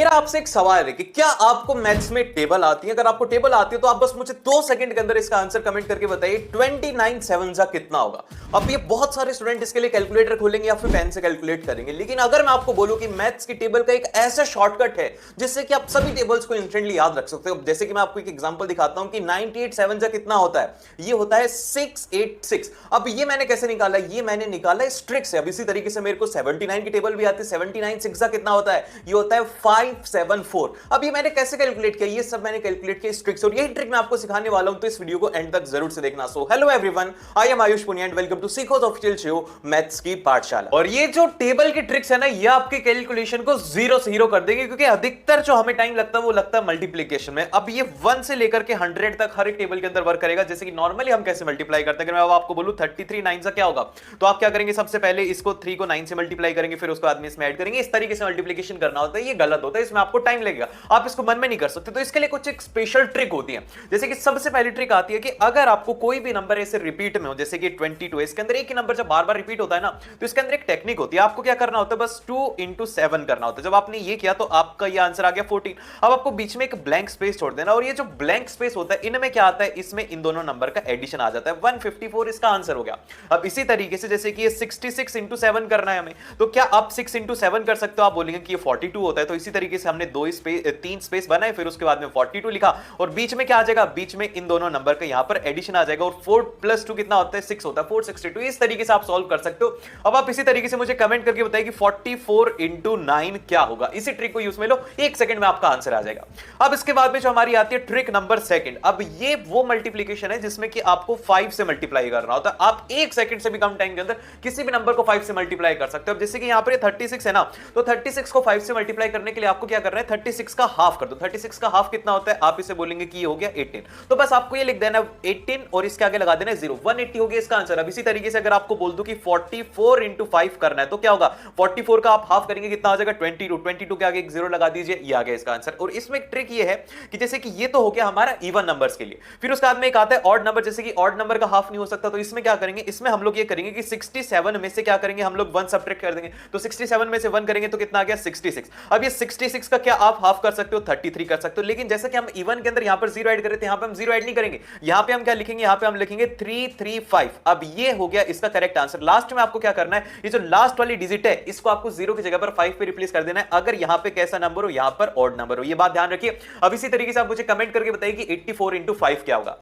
मेरा आपसे एक सवाल है कि क्या आपको मैथ्स में टेबल आती है? अगर आपको टेबल आती है तो आप बस मुझे 2 सेकंड के अंदर इसका आंसर कमेंट करके बताइए 29 7 जा कितना होगा। अब ये बहुत सारे स्टूडेंट इसके लिए कैलकुलेटर खोलेंगे या फिर पेन से कैलकुलेट करेंगे, लेकिन अगर मैं आपको बोलूं कि मैथ्स की टेबल का एक ऐसा शॉर्टकट है जिससे कि आप सभी टेबल्स को इंस्टेंटली याद रख सकते हो। जैसे कि मैं आपको एक एग्जांपल दिखाता हूं कि 98 7 जा कितना होता है, ये होता है 686। अब ये मैंने कैसे निकाला? ये मैंने निकाला इस ट्रिक से। अब इसी तरीके से मेरे को 79 की टेबल भी आती है। 79 6 जा कितना होता है? ये होता है 574। अब ये मैंने कैसे कैलकुलेट किया? ये सब मैंने कैलकुलेट किया इस ट्रिक से, और यही ट्रिक मैं आपको सिखाने वाला हूं, तो इस वीडियो को एंड तक जरूर से देखना। So hello everyone, I am Ayush Punia and welcome to Seekho's official show maths की पाठशाला। और ये जो टेबल की ट्रिक्स है ना, ये आपके कैलकुलेशन को जीरो से हीरो कर देंगे, क्योंकि अधिकतर जो हमें टाइम लगता है वो लगता है मल्टीप्लीकेशन में। अब ये 1 से लेकर के 100 तक हर एक टेबल के अंदर वर्क करेगा। जैसे कि नॉर्मली हम कैसे मल्टीप्लाई करते हैं, अगर मैं आपको बोलूं 33 9 से क्या होगा, तो आप क्या करेंगे? सबसे पहले इसको 3 को 9 से मल्टीप्लाई करेंगे, फिर उसको आदमी इसमें ऐड करेंगे। इस तरीके से मल्टीप्लिकेशन करना होता है, ये गलत होता है, इसमें आपको टाइम लगेगा, आप इसको मन में नहीं कर सकते। तो इसके लिए कुछ एक स्पेशल ट्रिक होती है। जैसे कि सबसे पहली ट्रिक आती है कि अगर आपको कोई भी नंबर ऐसे रिपीट में हो, जैसे कि 22, इसके अंदर एक ही नंबर जब बार बार रिपीट होता है ना, तो इसके अंदर एक टेक्निक होती है। आपको क्या करना होता है? बस 2 into 7 करना होता है। जब आपने ये किया तो आपका ये आंसर आ गया 14। अब आपको बीच में एक ब्लैंक स्पेस छोड़ देना, और ये जो ब्लैंक स्पेस होता है इनमें क्या आता है? इसमें इन दोनों नंबर का एडिशन आ जाता है। 154 इसका आंसर हो गया। अब इसी तरीके से जैसे कि ये 66 into 7 करना है हमें, तो क्या आप 6 into 7 कर सकते हो? आप बोलेंगे कि ये 42 होता है, तो इसी तरीके से हमने 3 स्पेस बनाए, फिर उसके बाद में 42 लिखा, और बीच में क्या आ जाएगा? बीच में इन दोनों नंबर का यहां पर एडिशन आ जाएगा, और 4 + 2 कितना होता है? 6 होता है, 462। इस तरीके से आप सॉल्व कर सकते हो। अब आप इसी तरीके से मुझे कमेंट करके बताइए कि 44 into 9 क्या होगा। इसी ट्रिक को यूज में लो, 1 सेकंड में आपका आंसर आ जाएगा। अब इसके बाद में जो हमारी आती है ट्रिक नंबर सेकंड। अब ये वो मल्टीप्लिकेशन है जिसमें कि आपको 5 से मल्टीप्लाई करना होता है। आप 1 सेकंड से भी कम टाइम के अंदर किसी भी नंबर को 5 से मल्टीप्लाई कर सकते हो। अब जैसे कि यहां पर 36 है ना, तो 36 को 5 से मल्टीप्लाई करने के लिए आपको क्या करना है? 36 का हाफ कर दो। 36 का हाफ कितना होता है? आप इसे बोलेंगे कि ये हो गया 18। तो बस आपको ये लिख देना 18 और इसके आगे लगा देना 0। 180 हो गया इसका आंसर। अब इसी तरीके से अगर आपको बोल दूं कि 44 into 5 करना है, तो क्या होगा? 44 का आप हाफ करेंगे, कितना आ जाएगा? 22। 22 के आगे एक 0 लगा दीजिए, ये आ गया इसका आंसर। और इसमें एक ट्रिक ये है कि जैसे कि ये तो हो गया हमारा इवन नंबर्स के लिए, फिर उसके बाद में एक आता है ऑड नंबर। जैसे कि ऑड नंबर का हाफ नहीं हो सकता, तो इसमें क्या करेंगे? इसमें हम लोग ये करेंगे कि 67 में से क्या करेंगे? हम लोग 1 सब्ट्रैक्ट कर देंगे। तो 67 में से 1 करेंगे तो कितना आ गया? 66। अब ये 66 का क्या आप हाफ कर सकते हो? 33 कर सकते हो। लेकिन जैसे कि हम इवन के अंदर यहां पर 0 ऐड कर रहे थे, यहां पे हम 0 ऐड नहीं करेंगे। यहां पे हम क्या लिखेंगे? यहां पे हम लिखेंगे 335। अब ये हो गया इसका करेक्ट आंसर। लास्ट में आपको क्या करना है? ये जो लास्ट वाली डिजिट है, इसको आपको 0 की जगह पर 5 पे रिप्लेस कर देना है, अगर यहां पे कैसा नंबर हो, यहां पर ऑड नंबर हो। ये बात ध्यान रखिए। अब इसी तरीके से आप मुझे कमेंट करके बताइए कि 84 into 5 क्या होगा।